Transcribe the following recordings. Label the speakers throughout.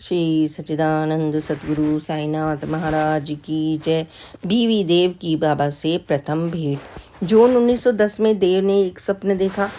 Speaker 1: श्री सच्चिदानंद सद्गुरु साईनाथ महाराज की जय। बीवी देव की बाबा से प्रथम भेंट। जून 1910 में देव ने एक सपने देखा।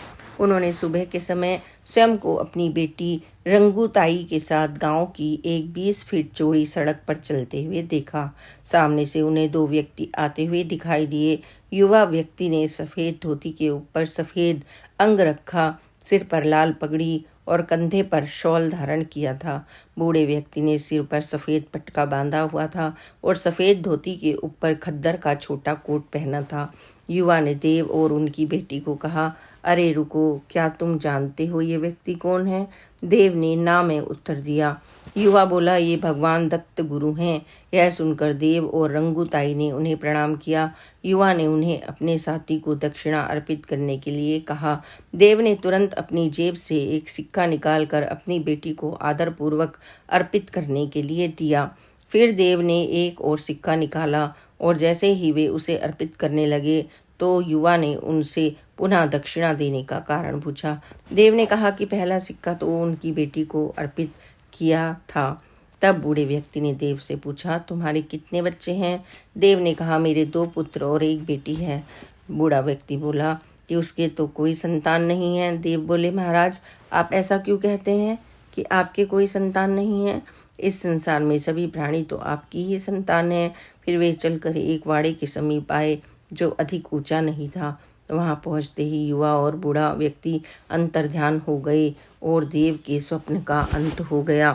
Speaker 1: उन्होंने सुबह के समय स्वयं को अपनी बेटी रंगूताई के साथ गांव की एक 20 फीट चौड़ी सड़क पर चलते हुए देखा। सामने से उन्हें दो व्यक्ति आते हुए दिखाई दिए। युवा व्यक्ति ने सफेद धोती के ऊपर सफेद अंग रखा, सिर पर लाल पगड़ी और कंधे पर शॉल धारण किया था। बूढ़े व्यक्ति ने सिर पर सफेद पटका बांधा हुआ था और सफेद धोती के ऊपर खद्दर का छोटा कोट पहना था। युवा ने देव और उनकी बेटी को कहा, अरे रुको, क्या तुम जानते हो ये व्यक्ति कौन है? देव ने ना में उत्तर दिया। युवा बोला, ये भगवान दत्त गुरु हैं। यह सुनकर देव और रंगूताई ने उन्हें प्रणाम किया। युवा ने उन्हें अपने साथी को दक्षिणा अर्पित करने के लिए कहा। देव ने तुरंत अपनी जेब से एक सिक्का निकालकर अपनी बेटी को आदरपूर्वक अर्पित करने के लिए दिया। फिर देव ने एक और सिक्का निकाला और जैसे ही वे उसे अर्पित करने लगे तो युवा ने उनसे पुनः दक्षिणा देने का कारण पूछा। देव ने कहा कि पहला सिक्का तो उनकी बेटी को अर्पित किया था। तब बूढ़े व्यक्ति ने देव से पूछा, तुम्हारे कितने बच्चे हैं? देव ने कहा, मेरे 2 पुत्र और 1 बेटी है। बूढ़ा व्यक्ति बोला कि उसके तो कोई संतान नहीं है। देव बोले, महाराज, आप ऐसा क्यों कहते हैं कि आपके कोई संतान नहीं है? इस संसार में सभी प्राणी तो आपकी ही संतान है। फिर वे चलकर एक वाड़े के समीप आए जो अधिक ऊंचा नहीं था। वहां पहुंचते ही युवा और बूढ़ा व्यक्ति अंतर्ध्यान हो गए और देव के स्वप्न का अंत हो गया।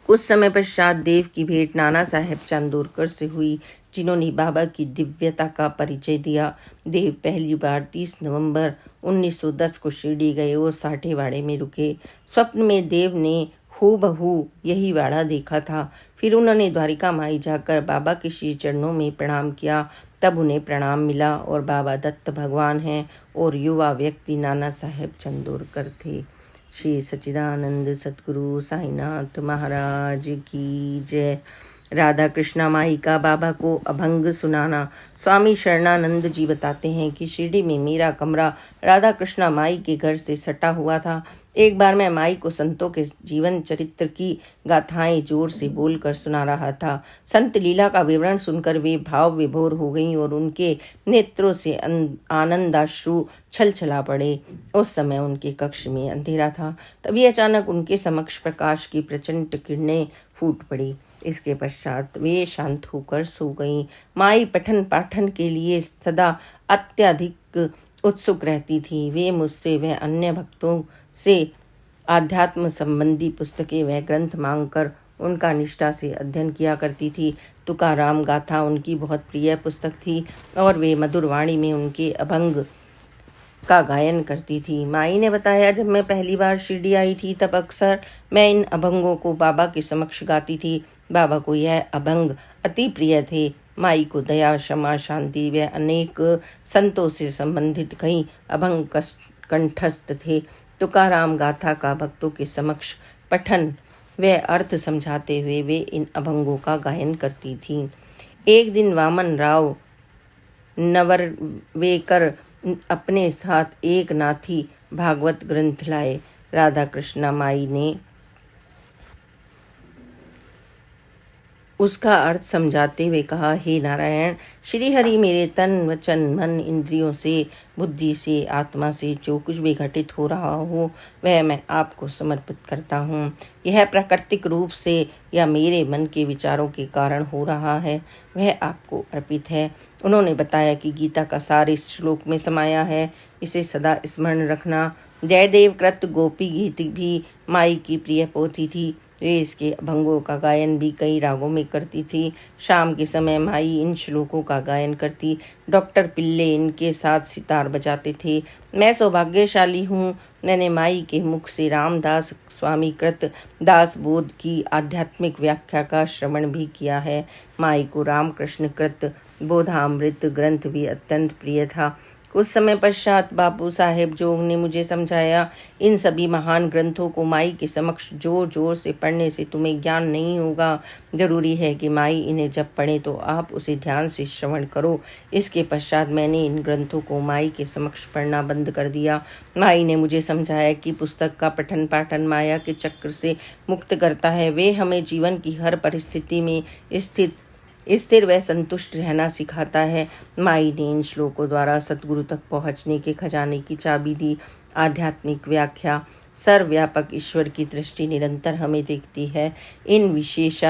Speaker 1: कुछ समय पश्चात देव की भेंट नाना साहेब चांदोरकर से हुई, जिन्होंने बाबा की दिव्यता का परिचय दिया। देव पहली बार 30 नवंबर 1910 को शिरडी गए और साठेवाड़े में रुके। स्वप्न में देव ने हूबहू यही वाड़ा देखा था। फिर उन्होंने द्वारिका माई जाकर बाबा के श्री चरणों में प्रणाम किया। तब उन्हें प्रणाम मिला और बाबा दत्त भगवान हैं और युवा व्यक्ति नाना साहेब चांदोरकर थे। श्री सच्चिदानंद सद्गुरु साईनाथ महाराज की जय। राधा कृष्णा माई का बाबा को अभंग सुनाना। स्वामी शरणानंद जी बताते हैं कि शिरडी में मेरा कमरा राधा कृष्णा माई के घर से सटा हुआ था। एक बार मैं माई को संतों के जीवन चरित्र की गाथाएं जोर से बोलकर सुना रहा था। संत लीला का विवरण सुनकर वे भाव विभोर हो गईं और उनके नेत्रों से आनंदाश्रु छलछला पड़े। उस समय उनके कक्ष में अंधेरा था। तभी अचानक उनके समक्ष प्रकाश की प्रचंड किरणें फूट पड़ी। इसके पश्चात वे शांत होकर सो गईं। माई पठन पाठन के लिए सदा अत्यधिक उत्सुक रहती थी। वे मुझसे व अन्य भक्तों से आध्यात्म संबंधी पुस्तकें व ग्रंथ मांगकर उनका निष्ठा से अध्ययन किया करती थी। तुकाराम गाथा उनकी बहुत प्रिय पुस्तक थी और वे मधुर वाणी में उनके अभंग का गायन करती थी। माई ने बताया, जब मैं पहली बार शिरडी आई थी तब अक्सर मैं इन अभंगों को बाबा के समक्ष गाती थी। बाबा को यह अभंग अति प्रिय थे। माई को दया, क्षमा, शांति व अनेक संतों से संबंधित कई अभंग कंठस्थ थे। तुकाराम गाथा का भक्तों के समक्ष पठन व अर्थ समझाते हुए वे इन अभंगों का गायन करती थीं। एक दिन वामन राव नवरवेकर अपने साथ एक नाथी भागवत ग्रंथ लाए। राधा कृष्णा माई ने उसका अर्थ समझाते हुए कहा, हे नारायण, श्री हरि, मेरे तन वचन मन इंद्रियों से, बुद्धि से, आत्मा से जो कुछ भी घटित हो रहा हो वह मैं आपको समर्पित करता हूँ। यह प्राकृतिक रूप से या मेरे मन के विचारों के कारण हो रहा है, वह आपको अर्पित है। उन्होंने बताया कि गीता का सार इस श्लोक में समाया है, इसे सदा स्मरण रखना। जयदेव कृत गोपी गीत भी माई की प्रिय पोथी थी। वे इसके अभंगों का गायन भी कई रागों में करती थी। शाम के समय माई इन श्लोकों का गायन करती। डॉक्टर पिल्ले इनके साथ सितार बजाते थे। मैं सौभाग्यशाली हूँ, मैंने माई के मुख से रामदास स्वामी कृत दास बोध की आध्यात्मिक व्याख्या का श्रवण भी किया है। माई को रामकृष्ण कृत बोधामृत ग्रंथ भी अत्यंत प्रिय था। कुछ समय पश्चात बापू साहेब जोग ने मुझे समझाया, इन सभी महान ग्रंथों को माई के समक्ष जोर जोर से पढ़ने से तुम्हें ज्ञान नहीं होगा। जरूरी है कि माई इन्हें जब पढ़े तो आप उसे ध्यान से श्रवण करो। इसके पश्चात मैंने इन ग्रंथों को माई के समक्ष पढ़ना बंद कर दिया। माई ने मुझे समझाया कि पुस्तक का पठन पाठन माया के चक्र से मुक्त करता है। वे हमें जीवन की हर परिस्थिति में स्थिर व संतुष्ट रहना सिखाता है। माई ने इन श्लोकों द्वारा सतगुरु तक पहुँचने के खजाने की चाबी दी। आध्यात्मिक व्याख्या। सर्वव्यापक ईश्वर की दृष्टि निरंतर हमें देखती है। इन विशेष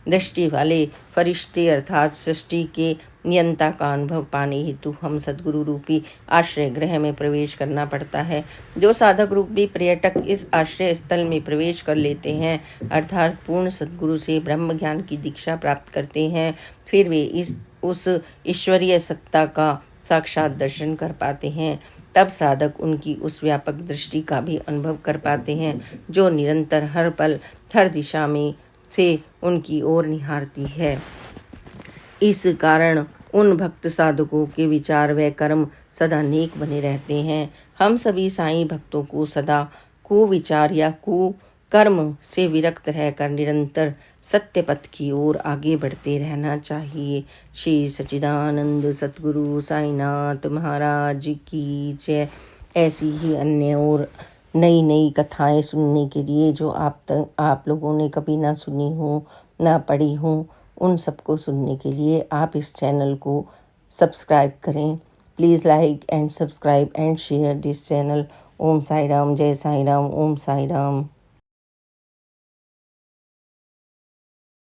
Speaker 1: दृष्टि वाले फरिश्ते अर्थात सृष्टि के नियंता का अनुभव पाने हेतु हम सद्गुरु रूपी आश्रय गृह में प्रवेश करना पड़ता है। जो साधक रूपी पर्यटक इस आश्रय स्थल में प्रवेश कर लेते हैं अर्थात पूर्ण सद्गुरु से ब्रह्म ज्ञान की दीक्षा प्राप्त करते हैं, फिर वे उस ईश्वरीय सत्ता का साक्षात दर्शन कर पाते हैं। तब साधक उनकी उस व्यापक दृष्टि का भी अनुभव कर पाते हैं जो निरंतर हर पल हर दिशा में से उनकी ओर निहारती है। इस कारण उन भक्त साधकों के विचार व कर्म सदा नेक बने रहते हैं। हम सभी साईं भक्तों को सदा कुविचार या कुकर्म से विरक्त रहकर निरंतर सत्य पथ की ओर आगे बढ़ते रहना चाहिए। श्री सच्चिदानंद सतगुरु साईनाथ महाराज की जय। ऐसी ही अन्य और नई नई कथाएं सुनने के लिए जो आप लोगों ने कभी ना सुनी हो ना पढ़ी हो, उन सबको सुनने के लिए आप इस चैनल को सब्सक्राइब करें। Please like and subscribe and share this channel. Om Sai Ram, जय साई राम, ओम साई राम।